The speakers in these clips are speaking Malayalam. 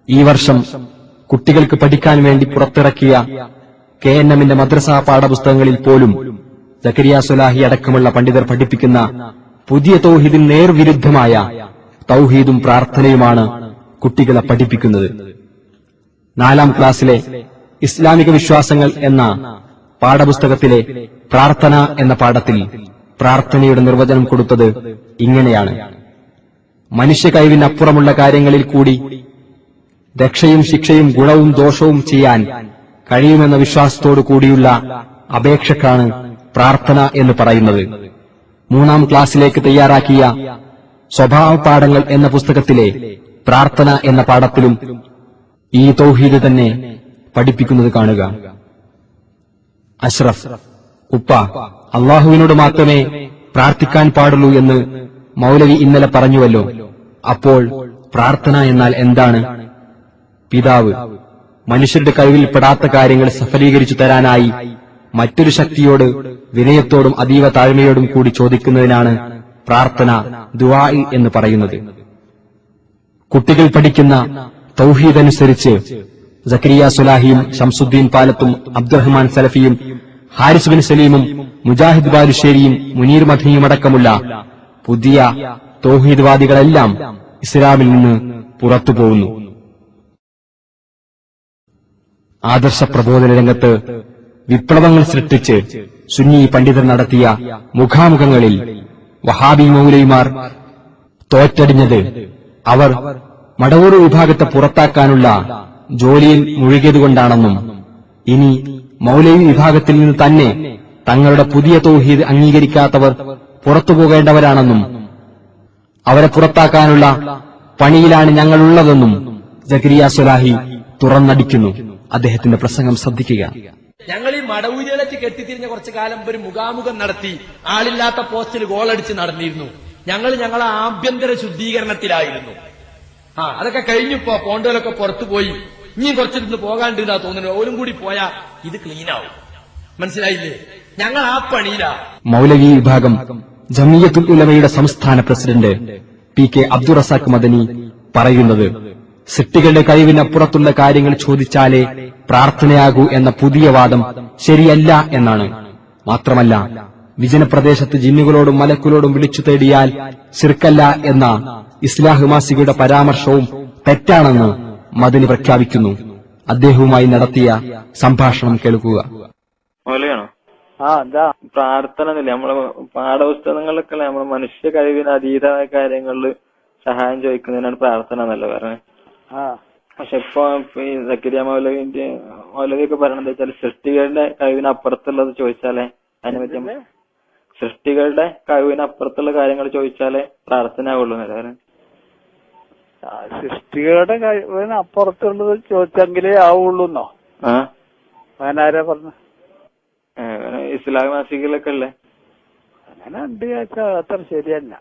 ഈ വർഷം കുട്ടികൾക്ക് പഠിക്കാൻ വേണ്ടി പുറത്തിറക്കിയ KNMന്റെ മദ്രസാ പാഠപുസ്തകങ്ങളിൽ പോലും സക്കരിയ സ്വലാഹി അടക്കമുള്ള പണ്ഡിതർ പഠിപ്പിക്കുന്ന പുതിയ തൗഹീദിന് നേർവിരുദ്ധമായ തൗഹീദും പ്രാർത്ഥനയുമാണ് കുട്ടികളെ പഠിപ്പിക്കുന്നത്. 4ാം ക്ലാസ്സിലെ ഇസ്ലാമിക വിശ്വാസങ്ങൾ എന്ന പാഠപുസ്തകത്തിലെ പ്രാർത്ഥന എന്ന പാഠത്തിൽ പ്രാർത്ഥനയുടെ നിർവചനം കൊടുത്തത് ഇങ്ങനെയാണ്: മനുഷ്യ കഴിവിനപ്പുറമുള്ള കാര്യങ്ങളിൽ കൂടി രക്ഷയും ശിക്ഷയും ഗുണവും ദോഷവും ചെയ്യാൻ കഴിയുമെന്ന വിശ്വാസത്തോടു കൂടിയുള്ള അപേക്ഷക്കാണ് പ്രാർത്ഥന എന്ന് പറയുന്നത്. 3ാം ക്ലാസ്സിലേക്ക് തയ്യാറാക്കിയ സ്വഭാവ പാഠങ്ങൾ എന്ന പുസ്തകത്തിലെ പ്രാർത്ഥന എന്ന പാഠത്തിലും ഈ തൗഹീദ് തന്നെ പഠിപ്പിക്കുന്നത് കാണുക. അഷ്റഫ്, ഉപ്പ, അള്ളാഹുവിനോട് മാത്രമേ പ്രാർത്ഥിക്കാൻ പാടുള്ളൂ എന്ന് മൗലവി ഇന്നലെ പറഞ്ഞുവല്ലോ. അപ്പോൾ പ്രാർത്ഥന എന്നാൽ എന്താണ്? പിതാവ് മനുഷ്യരുടെ കഴിവിൽപ്പെടാത്ത കാര്യങ്ങൾ സഫലീകരിച്ചു തരാനായി മറ്റൊരു ശക്തിയോട് വിനയത്തോടും അതീവ താഴ്മയോടും കൂടി ചോദിക്കുന്നതിനാണ് പ്രാർത്ഥന, ദുആ എന്ന് പറയുന്നത്. കുട്ടികൾ പഠിക്കുന്ന തൗഹീദ് അനുസരിച്ച് സക്കരിയ സ്വലാഹിയും ശംസുദ്ദീൻ പാലത്തും അബ്ദുറഹ്മാൻ സലഫിയും ഹാരിസ് ബിൻ സലീമും മുജാഹിദ് ബാലുശ്ശേരിയും മുനീർ മദനിയുമടക്കമുള്ള പുതിയ തൗഹീദ്വാദികളെല്ലാം ഇസ്ലാമിൽ നിന്ന് പുറത്തുപോകുന്നു. ആദർശ പ്രബോധന രംഗത്ത് വിപ്ലവങ്ങൾ സൃഷ്ടിച്ച് സുന്നി പണ്ഡിതർ നടത്തിയ മുഖാമുഖങ്ങളിൽ വഹാബി മൗലവിമാർ തോറ്റടിഞ്ഞത് അവർ മടവൂർ വിഭാഗത്തെ പുറത്താക്കാനുള്ള ജോലിയിൽ മുഴുകിയതുകൊണ്ടാണെന്നും ഇനി മൗലവി വിഭാഗത്തിൽ നിന്ന് തന്നെ തങ്ങളുടെ പുതിയ തൗഹീദ് അംഗീകരിക്കാത്തവർ പുറത്തുപോകേണ്ടവരാണെന്നും അവരെ പുറത്താക്കാനുള്ള പണിയിലാണ് ഞങ്ങളുള്ളതെന്നും സക്കരിയ സ്വലാഹി തുറന്നടിക്കുന്നു. അദ്ദേഹത്തിന്റെ പ്രസംഗം ശ്രദ്ധിക്കുക. ഞങ്ങൾ ഈ മടവൂരികളെ കെട്ടിത്തിരിഞ്ഞ കുറച്ചു കാലം ഒരു മുഖാമുഖം നടത്തി ആളില്ലാത്ത പോസ്റ്റിൽ ഗോളടിച്ച് നടന്നിരുന്നു. ഞങ്ങളെ ആഭ്യന്തര ശുദ്ധീകരണത്തിലായിരുന്നു. അതൊക്കെ കഴിഞ്ഞിപ്പോ പോണ്ടോലൊക്കെ പുറത്തുപോയി. ഇനിയും കുറച്ചിരുന്ന് പോകാണ്ടിരുന്നാ തോന്നുന്നു. ഓരും കൂടി പോയാ ഇത് ക്ലീൻ ആവും. മനസ്സിലായില്ലേ? ഞങ്ങൾ ആ പണിയിലാ. മൗലവി വിഭാഗം ജമിയത്തുൽ ഉലമയുടെ സംസ്ഥാന പ്രസിഡന്റ് PK അബ്ദുറസാഖ് മദനി പറയുന്നത് സൃഷ്ടികളുടെ കഴിവിനപ്പുറത്തുള്ള കാര്യങ്ങൾ ചോദിച്ചാലേ പ്രാർത്ഥനയാകൂ എന്ന പുതിയ വാദം ശരിയല്ല എന്നാണ്. മാത്രമല്ല, വിജനപ്രദേശത്ത് ജിന്നുകളോടും മലക്കുകളോടും വിളിച്ചു തേടിയാൽ ശിർക്കല്ല എന്ന ഇസ്ലാഹ് മാസികയുടെ പരാമർശവും തെറ്റാണെന്ന് മദനി പ്രഖ്യാപിക്കുന്നു. അദ്ദേഹവുമായി നടത്തിയ സംഭാഷണം കേൾക്കുക. പ്രാർത്ഥന നമ്മളെ പാഠപുസ്തകങ്ങളിലൊക്കെ നമ്മളെ മനുഷ്യ കഴിവിന് അതീതമായ കാര്യങ്ങളിൽ സഹായം ചോദിക്കുന്നതിനാണ് പ്രാർത്ഥന എന്നല്ല പറഞ്ഞത്. പക്ഷെ ഇപ്പൊ ഈ സക്കരിയ മൗലവിയൊക്കെ പറയണത് വെച്ചാൽ സൃഷ്ടികളുടെ കഴിവിനപ്പുറത്തുള്ളത് ചോദിച്ചാലേ അതിനെ പറ്റി സൃഷ്ടികളുടെ കഴിവിനപ്പുറത്തുള്ള കാര്യങ്ങൾ ചോദിച്ചാലേ പ്രാർത്ഥന ആവുള്ളൂ എന്നല്ലേ? സൃഷ്ടികളുടെ കഴിവിനപ്പുറത്തുള്ളത് ചോദിച്ചെങ്കിലേ ആവുള്ളൂന്നോ? അങ്ങനാരാ പറഞ്ഞു? ഇസ്ലാം മാസികയിലൊക്കെ അല്ലേ അങ്ങനെ ഉണ്ട് ചോദിച്ചാൽ അത്ര ശരിയല്ല.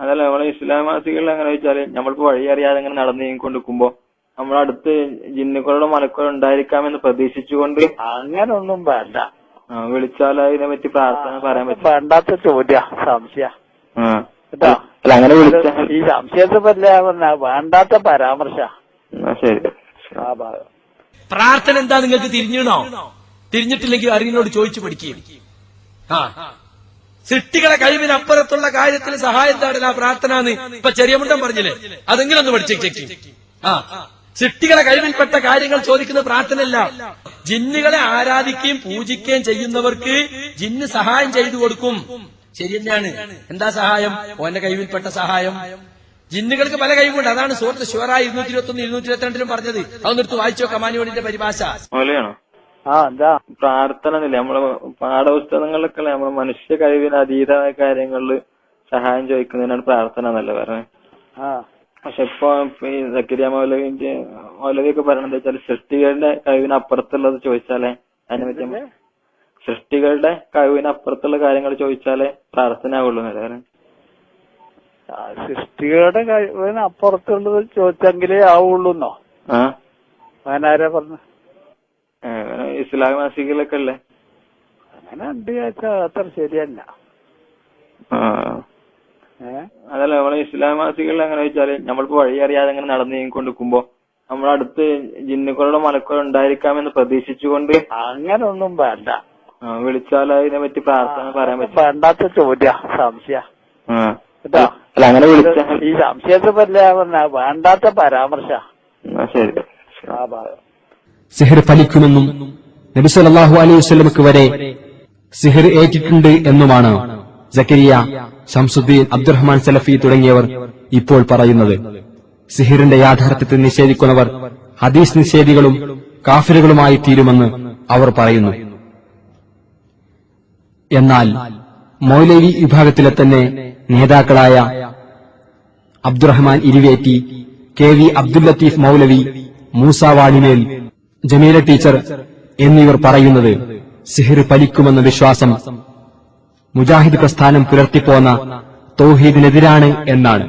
അതല്ല, നമ്മളെ ഇസ്ലാം മാസികളിൽ അങ്ങനെ വെച്ചാല് നമ്മളിപ്പോ വഴി അറിയാതെ അങ്ങനെ നടന്നു നീങ്ങിക്കൊണ്ടിരിക്കുമ്പോ നമ്മളടുത്ത് ജിന്നുക്കളുടെ മലക്കുകൾ ഉണ്ടായിരിക്കാമെന്ന് പ്രതീക്ഷിച്ചുകൊണ്ട് അങ്ങനെ ഒന്നും വേണ്ട. വിളിച്ചാൽ അതിനെ പറ്റി പ്രാർത്ഥന പറയാൻ പറ്റും. വേണ്ടാത്ത ചോദ്യ സംശയ കേട്ടോ. അങ്ങനെ വിളിച്ചാൽ ഈ സംശയത്തെ പറ്റില്ല വേണ്ടാത്ത പരാമർശ. ശരി. പ്രാർത്ഥന എന്താ നിങ്ങൾക്ക് തിരിഞ്ഞണോ? തിരിഞ്ഞിട്ടില്ലെങ്കിൽ അറിവിനോട് ചോദിച്ചു പഠിക്കുകയും. സൃഷ്ടികളെ കഴിവിനപ്പുറത്തുള്ള കാര്യത്തിൽ സഹായം തേടല പ്രാർത്ഥന എന്ന് ഇപ്പൊ ചെറിയ മുണ്ടൻ പറഞ്ഞില്ലേ? അതെങ്കിലും ഒന്ന് പഠിച്ചേക്ക്. സൃഷ്ടികളെ കഴിവിൽപ്പെട്ട കാര്യങ്ങൾ ചോദിക്കുന്ന പ്രാർത്ഥനയല്ല. ജിന്നുകളെ ആരാധിക്കുകയും പൂജിക്കുകയും ചെയ്യുന്നവർക്ക് ജിന്ന് സഹായം ചെയ്തു കൊടുക്കും. ശരി തന്നെയാണ്. എന്താ സഹായം? ഓന്റെ കഴിവിൽപ്പെട്ട സഹായം. ജിന്നുകൾക്ക് പല കഴിവുണ്ട്. അതാണ് സൂറത്ത് ശുഅറ 221, 222 പറഞ്ഞത്. അതൊന്നെടുത്ത് വായിച്ചോ കമാനിയോടിന്റെ പരിഭാഷ. പ്രാർത്ഥന നമ്മളെ പാഠപുസ്തകങ്ങളിലൊക്കെ നമ്മളെ മനുഷ്യ കഴിവിന് അതീതമായ കാര്യങ്ങളിൽ സഹായം ചോദിക്കുന്നതിനാണ് പ്രാർത്ഥന എന്നല്ല പറഞ്ഞത്. പക്ഷെ ഇപ്പൊ ഈ സക്കരിയ മൗലവിയൊക്കെ പറയണത് വെച്ചാൽ സൃഷ്ടികളുടെ കഴിവിനപ്പുറത്തുള്ളത് ചോദിച്ചാലേ അതിനെ പറ്റി സൃഷ്ടികളുടെ കഴിവിനപ്പുറത്തുള്ള കാര്യങ്ങൾ ചോദിച്ചാലേ പ്രാർത്ഥന ആവുള്ളൂ എന്നല്ലേ? സൃഷ്ടികളുടെ കഴിവിനപ്പുറത്തുള്ളത് ചോദിച്ചെങ്കിലേ ആവുള്ളൂന്നോ? അങ്ങനാരാ പറഞ്ഞു? ഇസ്ലാം മാസികയിലൊക്കെ അല്ലേ അങ്ങനെ ഉണ്ട് ചോദിച്ചാൽ അത്ര ശരിയല്ല. അതല്ല നമ്മളെ ഇസ്ലാം മാസികളിൽ എങ്ങനെ വെച്ചാല് നമ്മളിപ്പോ വഴി അറിയാതെ അങ്ങനെ നടന്നു നീങ്ങിക്കൊണ്ടിരിക്കുമ്പോ നമ്മളടുത്ത് ജിന്നുക്കളോ മലക്കളോ ഉണ്ടായിരിക്കാമെന്ന് പ്രതീക്ഷിച്ചുകൊണ്ട് അങ്ങനൊന്നും വേണ്ട. വിളിച്ചാൽ അതിനെ പറ്റി പ്രാർത്ഥന പറയാൻ പറ്റും. വേണ്ടാത്ത ചോദ്യ സംശയ കേട്ടോ. അല്ല അങ്ങനെ വിളിച്ചാൽ ഈ സംശയത്തെ പറ്റില്ല പറഞ്ഞ വേണ്ടാത്ത പരാമർശ. ശരി. സിഹിർ ഫലിക്കുമെന്നും നബി സല്ലല്ലാഹു അലൈഹി വസല്ലമക്ക് വരെ സിഹിർ ഏറ്റിട്ടുണ്ട് എന്നുമാണ് സക്കരിയ, ശംസുദ്ദീൻ, അബ്ദുറഹ്മാൻ സലഫി തുടങ്ങിയവർ ഇപ്പോൾ പറയുന്നത്. സിഹിറിന്റെ യാഥാർത്ഥ്യത്തെ നിഷേധിക്കുന്നവർ ഹദീസ് നിഷേധികളും കാഫിറുകളുമായി തീരുമെന്ന് അവർ പറയുന്നു. എന്നാൽ മൗലവി വിഭാഗത്തിലെ തന്നെ നേതാക്കളായ അബ്ദുറഹ്മാൻ ഇരുവേറ്റി, കെ വി അബ്ദുൽ ലത്തീഫ് മൗലവി, മൂസ വാണിമേൽ, ജമീല ടീച്ചർ എന്നിവർ പറയുന്നത് സിഹിർ ഫലിക്കുമെന്ന വിശ്വാസം മുജാഹിദ് പ്രസ്ഥാനം പുലർത്തിപ്പോന്ന തൗഹീദിനെതിരാണ് എന്നാണ്.